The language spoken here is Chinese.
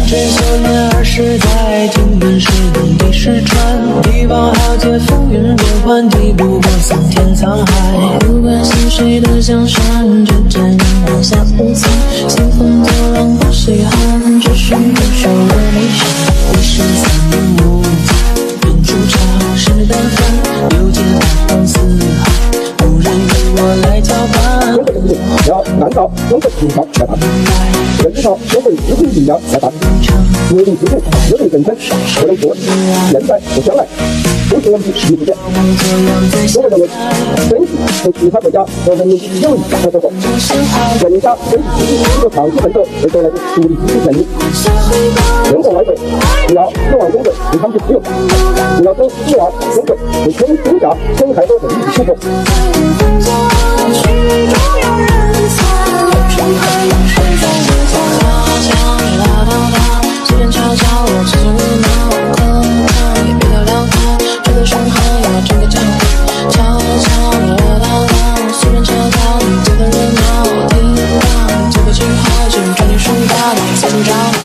这9年20载，经纶水冷的石川，地邦豪杰风云变幻，敌不过桑田沧海。不管是谁的江山，只见人往下无残，清风作浪不稀罕，只是不朽的美山。我是三年无灾，人出场是淡饭，又见大荒四海，无人与我来交伴。要南朝中正明朝来办，人之朝都会自古营养来办，约定之故，约定真诚，不能过，现在和将来都是我们的实力之点。我们认为，珍惜和其他国家和人民友谊和合作，更加珍惜一个长期奋斗而得来的独立自主权利。中国外汇不要指望中国对他们的自由，不要指望中国对天下损害我的利益束缚。